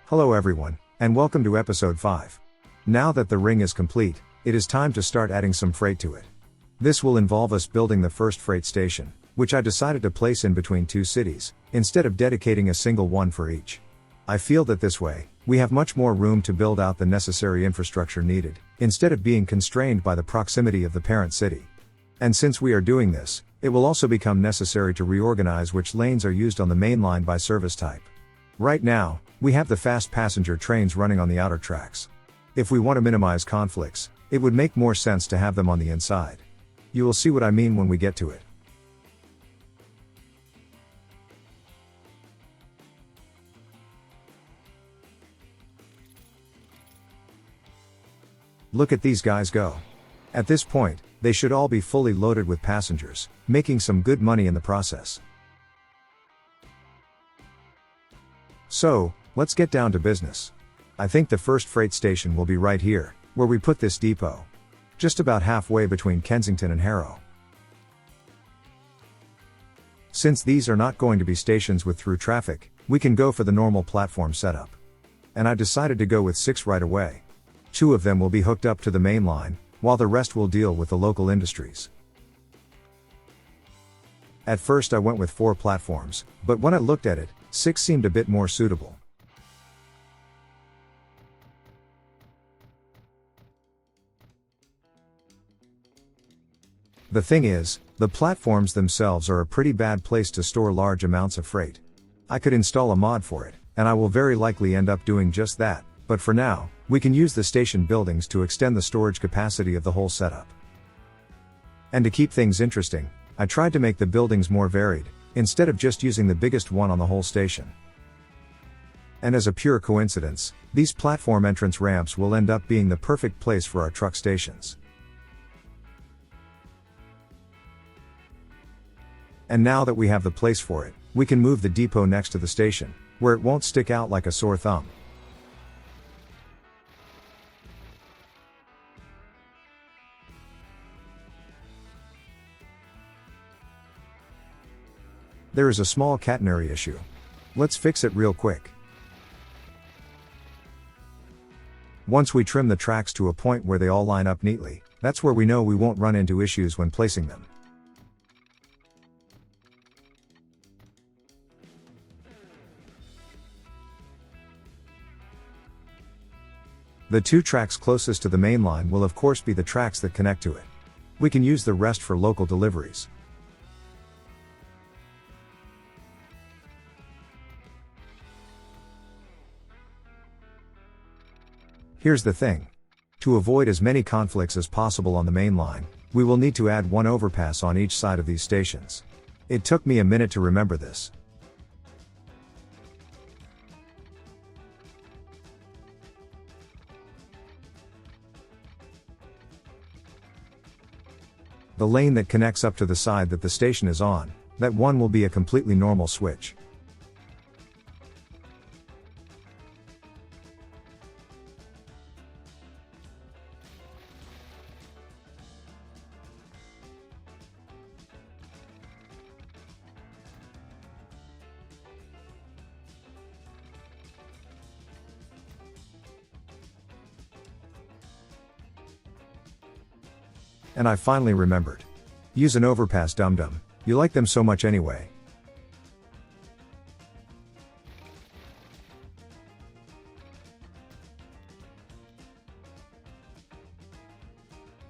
Hello everyone, and welcome to episode 5. Now that the ring is complete, it is time to start adding some freight to it. This will involve us building the first freight station, which I decided to place in between two cities, instead of dedicating a single one for each. I feel that this way, we have much more room to build out the necessary infrastructure needed, instead of being constrained by the proximity of the parent city. And since we are doing this, it will also become necessary to reorganize which lanes are used on the main line by service type. Right now, we have the fast passenger trains running on the outer tracks. If we want to minimize conflicts, it would make more sense to have them on the inside. You will see what I mean when we get to it. Look at these guys go. At this point, they should all be fully loaded with passengers, making some good money in the process. So, let's get down to business. I think the first freight station will be right here, where we put this depot. Just about halfway between Kensington and Harrow. Since these are not going to be stations with through traffic, we can go for the normal platform setup. And I decided to go with 6 right away. 2 of them will be hooked up to the main line, while the rest will deal with the local industries. At first I went with 4 platforms, but when I looked at it, 6 seemed a bit more suitable. The thing is, the platforms themselves are a pretty bad place to store large amounts of freight. I could install a mod for it, and I will very likely end up doing just that, but for now, we can use the station buildings to extend the storage capacity of the whole setup. And to keep things interesting, I tried to make the buildings more varied, instead of just using the biggest one on the whole station. And as a pure coincidence, these platform entrance ramps will end up being the perfect place for our truck stations. And now that we have the place for it, we can move the depot next to the station, where it won't stick out like a sore thumb. There is a small catenary issue. Let's fix it real quick. Once we trim the tracks to a point where they all line up neatly, that's where we know we won't run into issues when placing them. The 2 tracks closest to the main line will of course be the tracks that connect to it. We can use the rest for local deliveries. Here's the thing. To avoid as many conflicts as possible on the main line, we will need to add 1 overpass on each side of these stations. It took me a minute to remember this. The lane that connects up to the side that the station is on, that one will be a completely normal switch. And I finally remembered. Use an overpass, dum-dum, you like them so much anyway.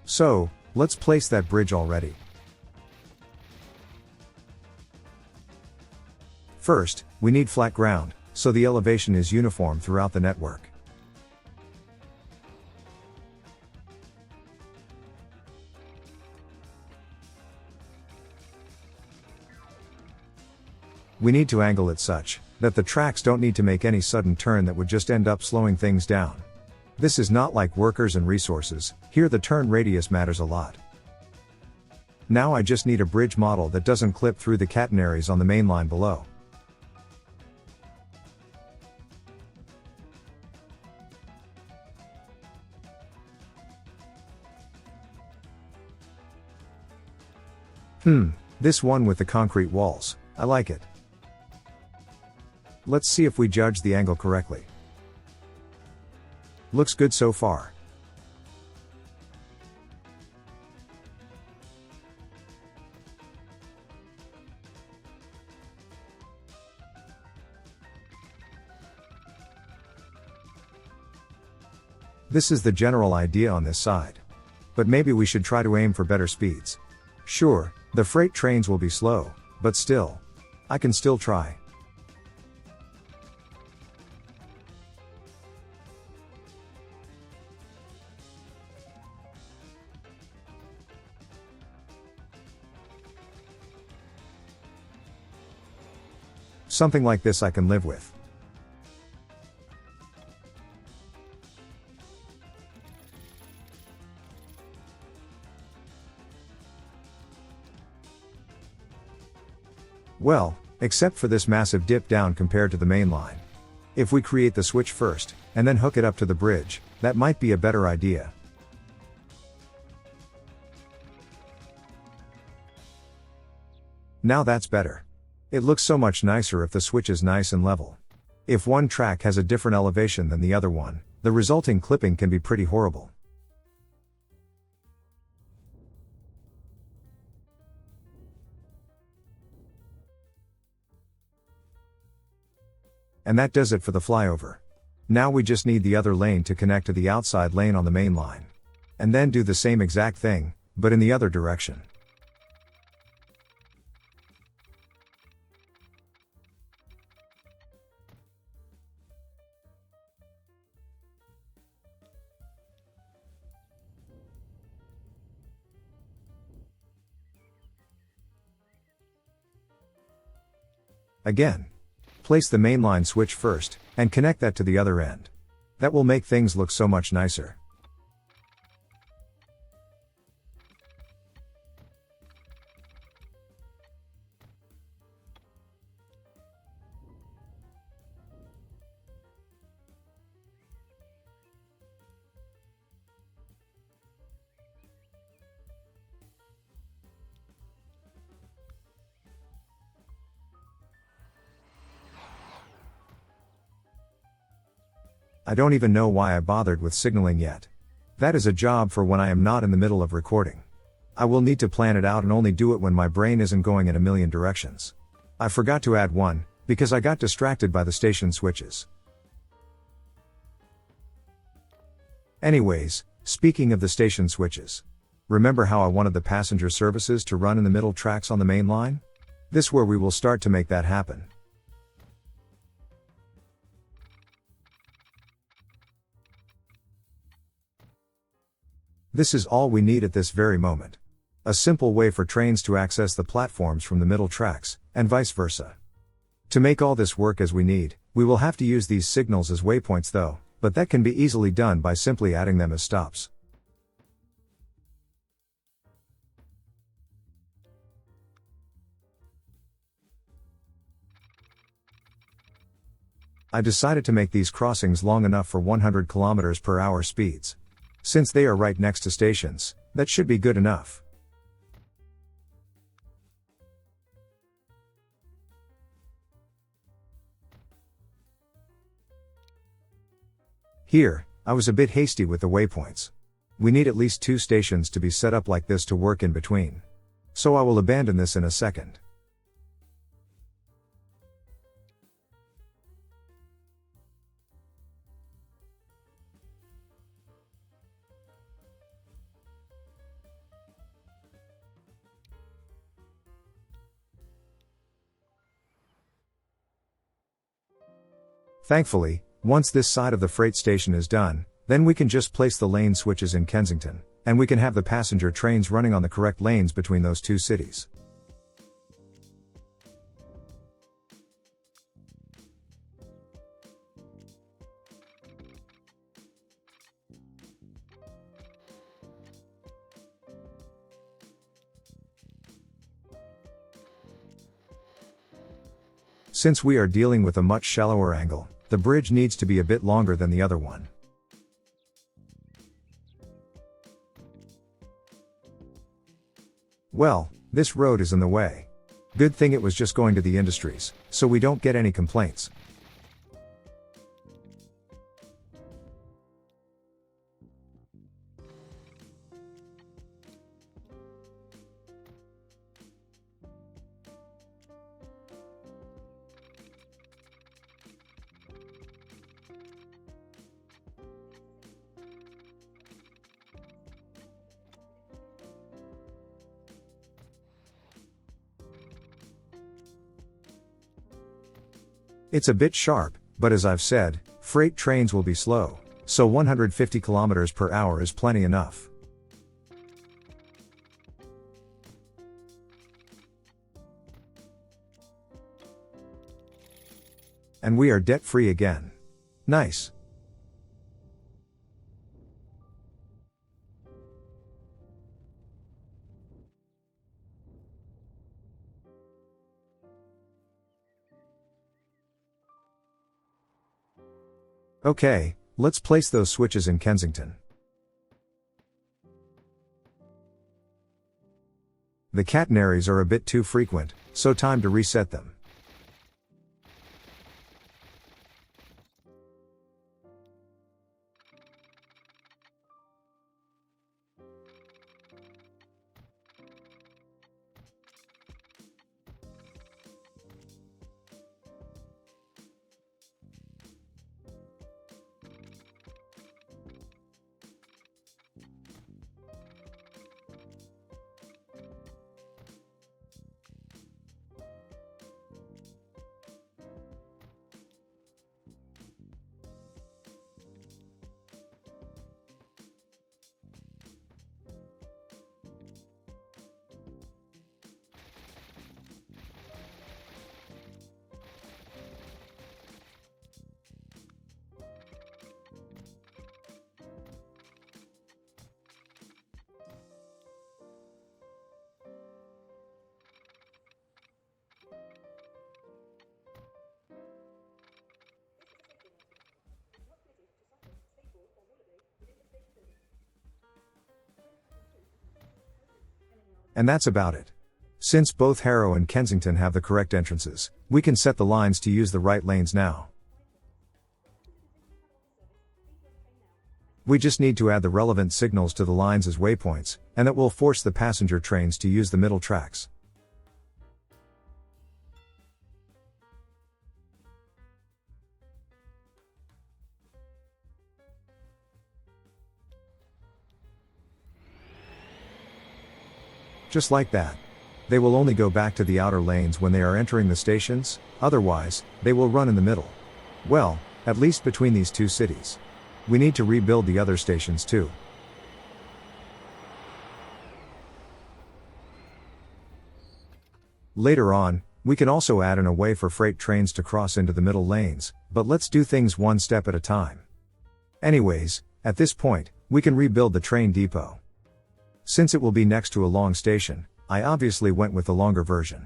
So, let's place that bridge already. First, we need flat ground, so the elevation is uniform throughout the network. We need to angle it such that the tracks don't need to make any sudden turn that would just end up slowing things down. This is not like workers and resources, here the turn radius matters a lot. Now I just need a bridge model that doesn't clip through the catenaries on the main line below. This one with the concrete walls, I like it. Let's see if we judge the angle correctly. Looks good so far. This is the general idea on this side. But maybe we should try to aim for better speeds. Sure, the freight trains will be slow, but still. I can still try. Something like this I can live with. Well, except for this massive dip down compared to the main line. If we create the switch first, and then hook it up to the bridge, that might be a better idea. Now that's better. It looks so much nicer if the switch is nice and level. If one track has a different elevation than the other one, the resulting clipping can be pretty horrible. And that does it for the flyover. Now we just need the other lane to connect to the outside lane on the main line. And then do the same exact thing, but in the other direction. Again. Place the mainline switch first, and connect that to the other end. That will make things look so much nicer. I don't even know why I bothered with signaling yet. That is a job for when I am not in the middle of recording. I will need to plan it out and only do it when my brain isn't going in a million directions. I forgot to add one, because I got distracted by the station switches. Anyways, speaking of the station switches. Remember how I wanted the passenger services to run in the middle tracks on the main line? This is where we will start to make that happen. This is all we need at this very moment. A simple way for trains to access the platforms from the middle tracks, and vice versa. To make all this work as we need, we will have to use these signals as waypoints though, but that can be easily done by simply adding them as stops. I decided to make these crossings long enough for 100 km/h speeds. Since they are right next to stations, that should be good enough. Here, I was a bit hasty with the waypoints. We need at least 2 stations to be set up like this to work in between. So I will abandon this in a second. Thankfully, once this side of the freight station is done, then we can just place the lane switches in Kensington, and we can have the passenger trains running on the correct lanes between those 2 cities. Since we are dealing with a much shallower angle, the bridge needs to be a bit longer than the other one. Well, this road is in the way. Good thing it was just going to the industries, so we don't get any complaints. It's a bit sharp, but as I've said, freight trains will be slow, so 150 kilometers per hour is plenty enough. And we are debt-free again. Nice. Okay, let's place those switches in Kensington. The catenaries are a bit too frequent, so time to reset them. And that's about it. Since both Harrow and Kensington have the correct entrances, we can set the lines to use the right lanes now. We just need to add the relevant signals to the lines as waypoints, and that will force the passenger trains to use the middle tracks. Just like that. They will only go back to the outer lanes when they are entering the stations, otherwise, they will run in the middle. Well, at least between these two cities. We need to rebuild the other stations too. Later on, we can also add in a way for freight trains to cross into the middle lanes, but let's do things one step at a time. Anyways, at this point, we can rebuild the train depot. Since it will be next to a long station, I obviously went with the longer version.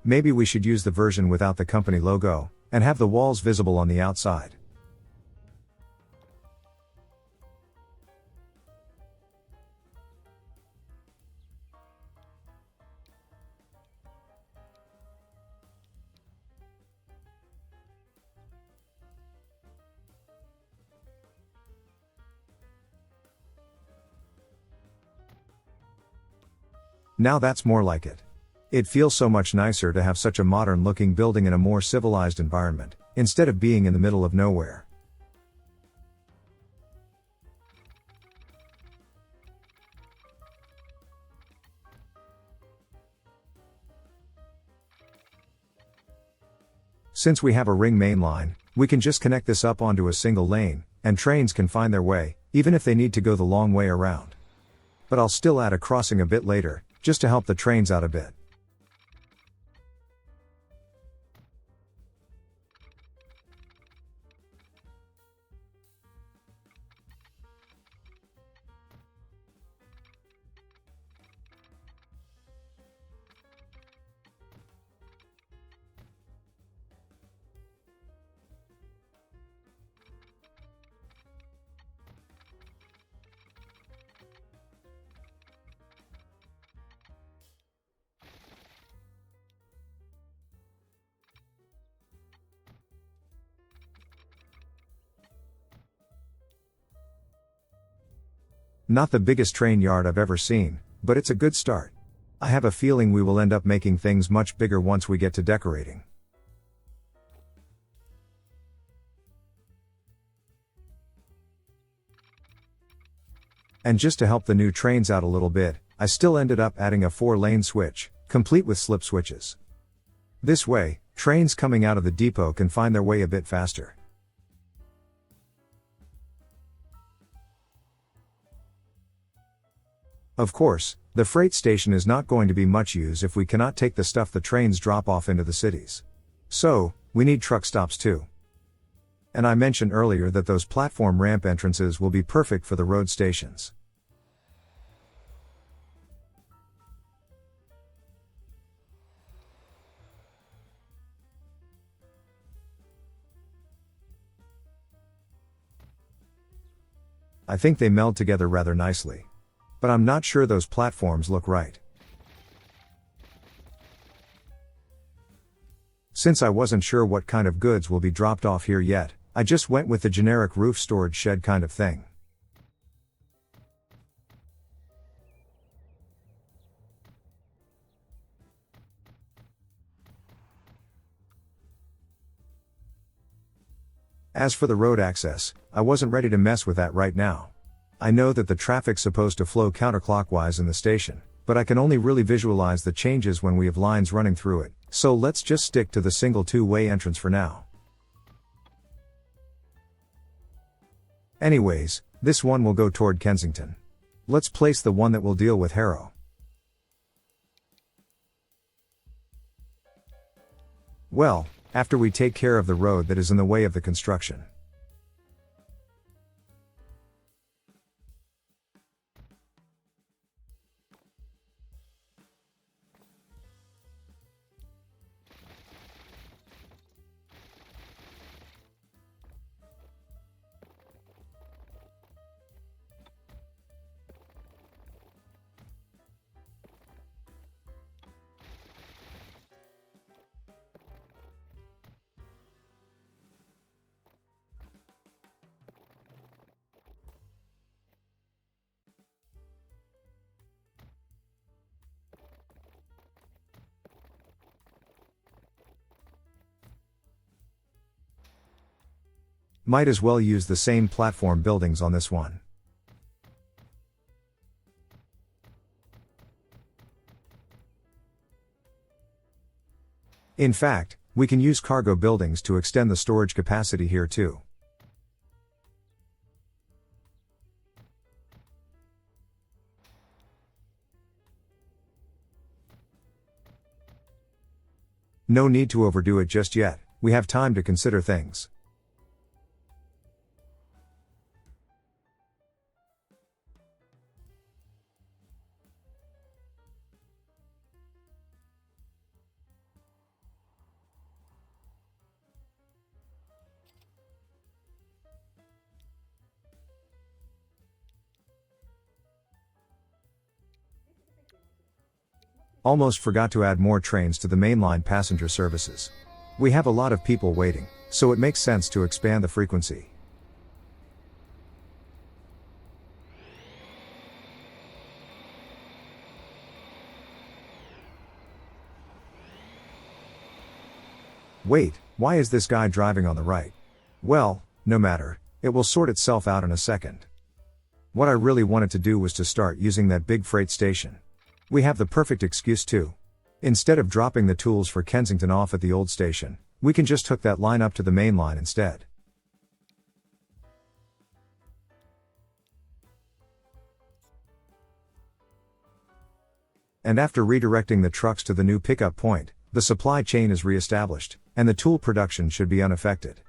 Maybe we should use the version without the company logo, and have the walls visible on the outside. Now that's more like it. It feels so much nicer to have such a modern looking building in a more civilized environment, instead of being in the middle of nowhere. Since we have a ring main line, we can just connect this up onto a single lane, and trains can find their way, even if they need to go the long way around. But I'll still add a crossing a bit later, just to help the trains out a bit. Not the biggest train yard I've ever seen, but it's a good start. I have a feeling we will end up making things much bigger once we get to decorating. And just to help the new trains out a little bit, I still ended up adding a 4-lane switch, complete with slip switches. This way, trains coming out of the depot can find their way a bit faster. Of course, the freight station is not going to be much use if we cannot take the stuff the trains drop off into the cities. So, we need truck stops too. And I mentioned earlier that those platform ramp entrances will be perfect for the road stations. I think they meld together rather nicely. But I'm not sure those platforms look right. Since I wasn't sure what kind of goods will be dropped off here yet, I just went with the generic roof storage shed kind of thing. As for the road access, I wasn't ready to mess with that right now. I know that the traffic's supposed to flow counterclockwise in the station, but I can only really visualize the changes when we have lines running through it, so let's just stick to the single two-way entrance for now. Anyways, this one will go toward Kensington. Let's place the one that will deal with Harrow. Well, after we take care of the road that is in the way of the construction. Might as well use the same platform buildings on this one. In fact, we can use cargo buildings to extend the storage capacity here too. No need to overdo it just yet, we have time to consider things. Almost forgot to add more trains to the mainline passenger services. We have a lot of people waiting, so it makes sense to expand the frequency. Wait, why is this guy driving on the right? Well, no matter, it will sort itself out in a second. What I really wanted to do was to start using that big freight station. We have the perfect excuse too. Instead of dropping the tools for Kensington off at the old station, we can just hook that line up to the main line instead. And after redirecting the trucks to the new pickup point, the supply chain is re-established, and the tool production should be unaffected.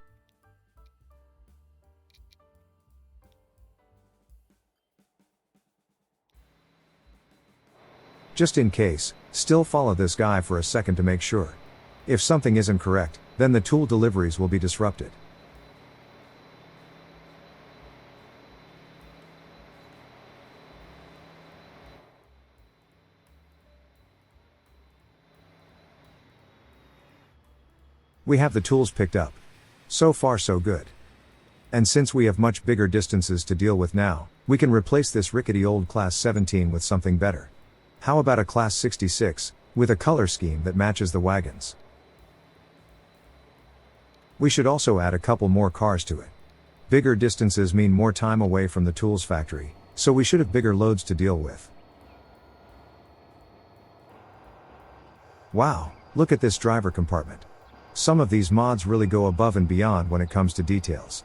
Just in case, still follow this guy for a second to make sure. If something isn't correct, then the tool deliveries will be disrupted. We have the tools picked up. So far so good. And since we have much bigger distances to deal with now, we can replace this rickety old Class 17 with something better. How about a Class 66, with a color scheme that matches the wagons? We should also add a couple more cars to it. Bigger distances mean more time away from the tools factory, so we should have bigger loads to deal with. Wow, look at this driver compartment. Some of these mods really go above and beyond when it comes to details.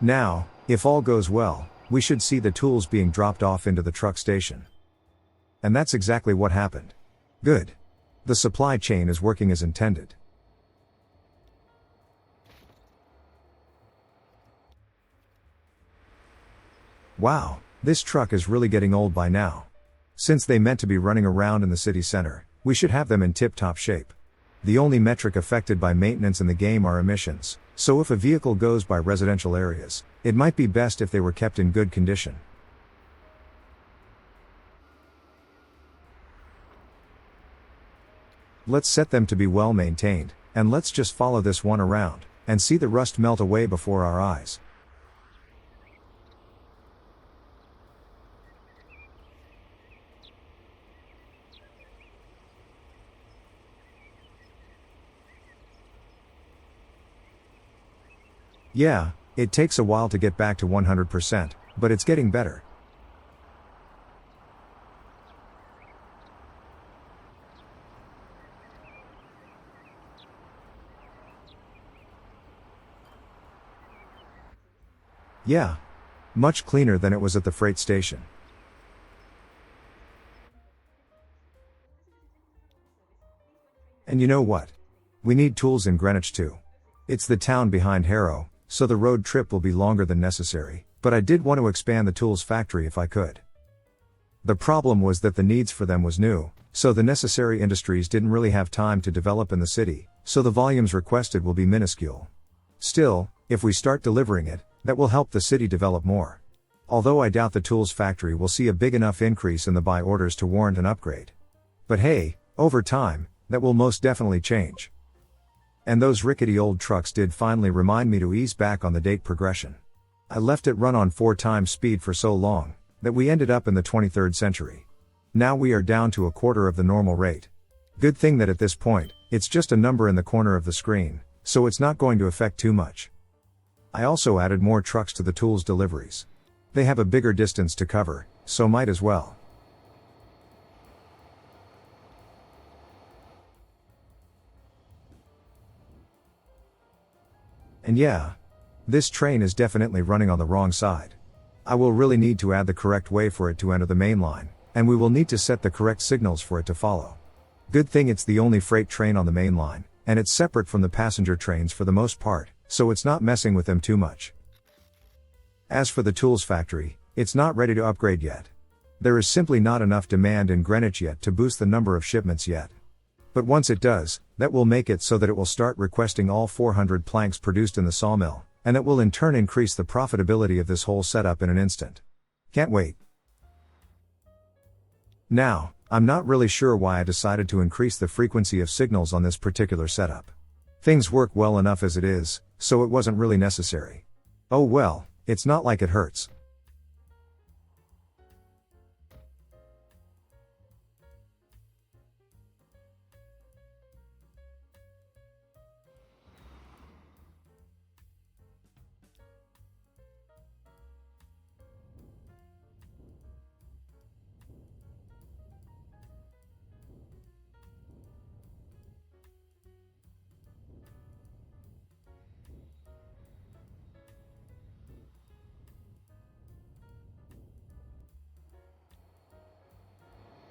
Now, if all goes well, we should see the tools being dropped off into the truck station. And that's exactly what happened. Good. The supply chain is working as intended. Wow, this truck is really getting old by now. Since they meant to be running around in the city center, we should have them in tip-top shape. The only metric affected by maintenance in the game are emissions, so if a vehicle goes by residential areas, it might be best if they were kept in good condition. Let's set them to be well maintained, and let's just follow this one around, and see the rust melt away before our eyes. Yeah, it takes a while to get back to 100%, but it's getting better. Yeah. Much cleaner than it was at the freight station. And you know what? We need tools in Greenwich too. It's the town behind Harrow, so the road trip will be longer than necessary, but I did want to expand the tools factory if I could. The problem was that the needs for them was new, so the necessary industries didn't really have time to develop in the city, so the volumes requested will be minuscule. Still, if we start delivering it, that will help the city develop more. Although I doubt the tools factory will see a big enough increase in the buy orders to warrant an upgrade. But hey, over time, that will most definitely change. And those rickety old trucks did finally remind me to ease back on the date progression. I left it run on 4 times speed for so long, that we ended up in the 23rd century. Now we are down to a quarter of the normal rate. Good thing that at this point, it's just a number in the corner of the screen, so it's not going to affect too much. I also added more trucks to the tools deliveries. They have a bigger distance to cover, so might as well. And yeah, this train is definitely running on the wrong side. I will really need to add the correct way for it to enter the main line, and we will need to set the correct signals for it to follow. Good thing it's the only freight train on the main line, and it's separate from the passenger trains for the most part, so it's not messing with them too much. As for the tools factory, it's not ready to upgrade yet. There is simply not enough demand in Greenwich yet to boost the number of shipments yet. But once it does, that will make it so that it will start requesting all 400 planks produced in the sawmill, and that will in turn increase the profitability of this whole setup in an instant. Can't wait. Now, I'm not really sure why I decided to increase the frequency of signals on this particular setup. Things work well enough as it is, so it wasn't really necessary. Oh well, it's not like it hurts.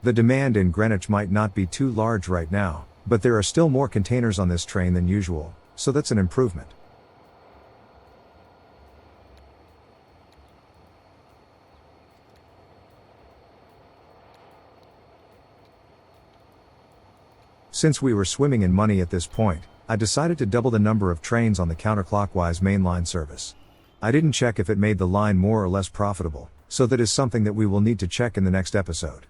The demand in Greenwich might not be too large right now, but there are still more containers on this train than usual, so that's an improvement. Since we were swimming in money at this point, I decided to double the number of trains on the counterclockwise mainline service. I didn't check if it made the line more or less profitable, so that is something that we will need to check in the next episode.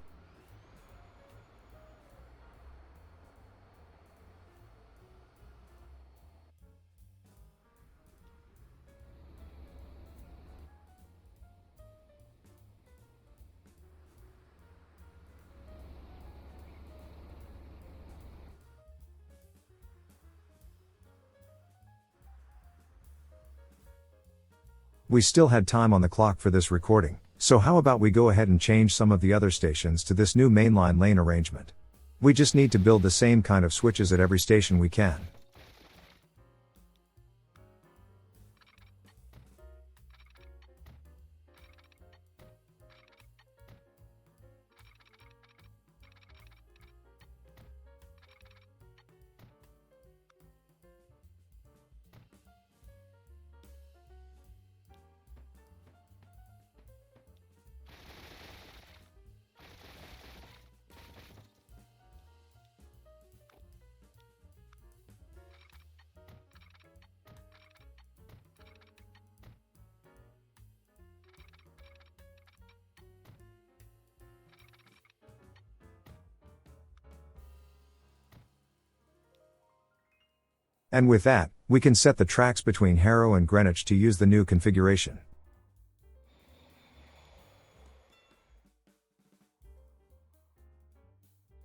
We still had time on the clock for this recording, so how about we go ahead and change some of the other stations to this new mainline lane arrangement. We just need to build the same kind of switches at every station we can. And with that, we can set the tracks between Harrow and Greenwich to use the new configuration.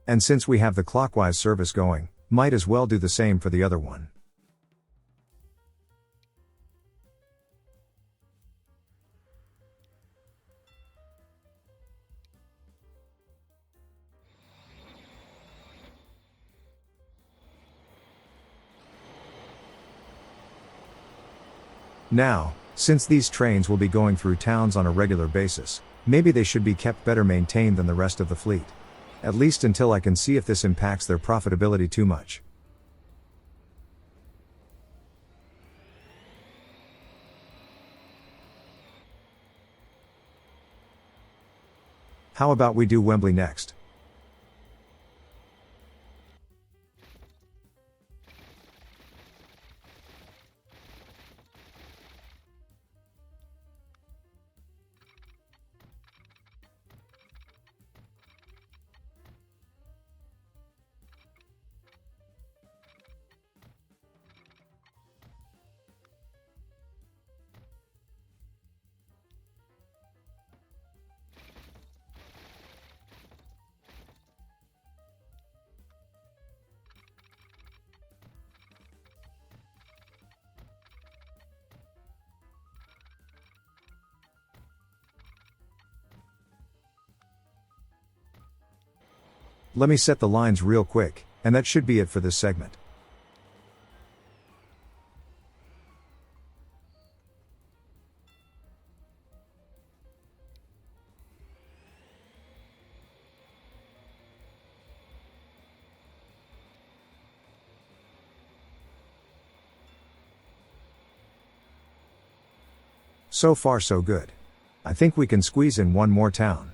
And since we have the clockwise service going, might as well do the same for the other one. Now, since these trains will be going through towns on a regular basis, maybe they should be kept better maintained than the rest of the fleet. At least until I can see if this impacts their profitability too much. How about we do Wembley next? Let me set the lines real quick, and that should be it for this segment. So far so good. I think we can squeeze in one more town.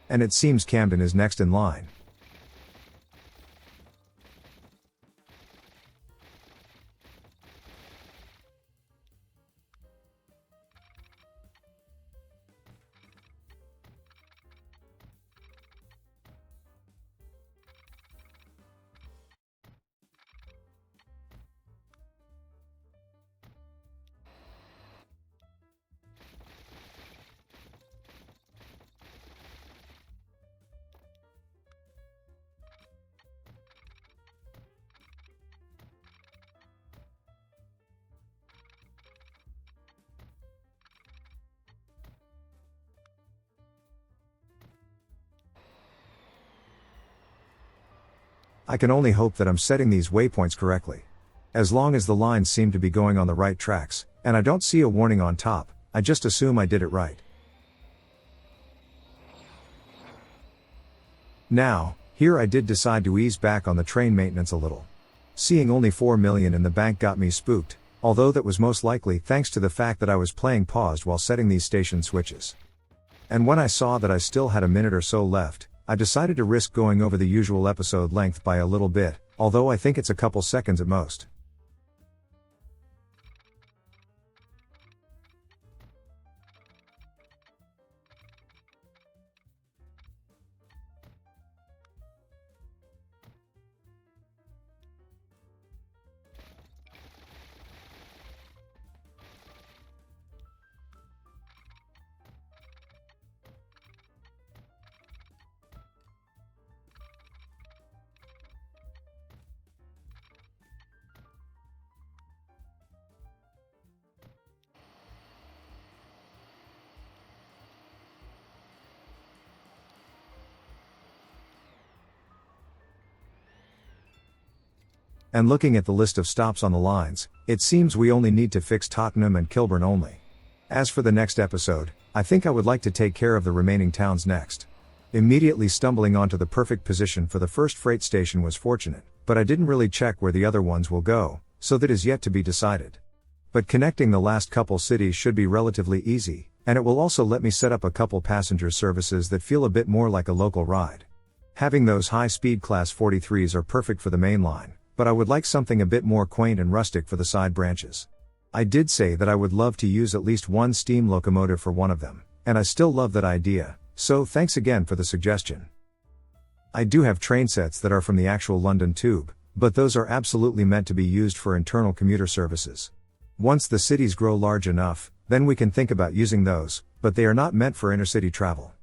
And it seems Camden is next in line. I can only hope that I'm setting these waypoints correctly. As long as the lines seem to be going on the right tracks, and I don't see a warning on top, I just assume I did it right. Now, here I did decide to ease back on the train maintenance a little. Seeing only 4 million in the bank got me spooked, although that was most likely thanks to the fact that I was playing paused while setting these station switches. And when I saw that I still had a minute or so left, I decided to risk going over the usual episode length by a little bit, although I think it's a couple seconds at most. And looking at the list of stops on the lines, it seems we only need to fix Tottenham and Kilburn only. As for the next episode, I think I would like to take care of the remaining towns next. Immediately stumbling onto the perfect position for the first freight station was fortunate, but I didn't really check where the other ones will go, so that is yet to be decided. But connecting the last couple cities should be relatively easy, and it will also let me set up a couple passenger services that feel a bit more like a local ride. Having those high-speed Class 43s are perfect for the main line, but I would like something a bit more quaint and rustic for the side branches. I did say that I would love to use at least one steam locomotive for one of them, and I still love that idea, so thanks again for the suggestion. I do have train sets that are from the actual London Tube, but those are absolutely meant to be used for internal commuter services. Once the cities grow large enough, then we can think about using those, but they are not meant for intercity travel.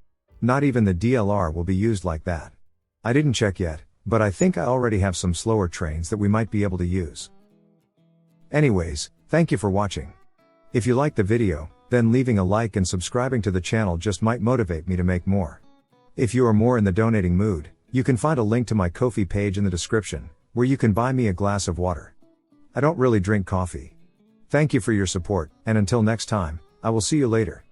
Not even the DLR will be used like that. I didn't check yet, but I think I already have some slower trains that we might be able to use. Anyways, thank you for watching. If you liked the video, then leaving a like and subscribing to the channel just might motivate me to make more. If you are more in the donating mood, you can find a link to my Ko-fi page in the description, where you can buy me a glass of water. I don't really drink coffee. Thank you for your support, and until next time, I will see you later.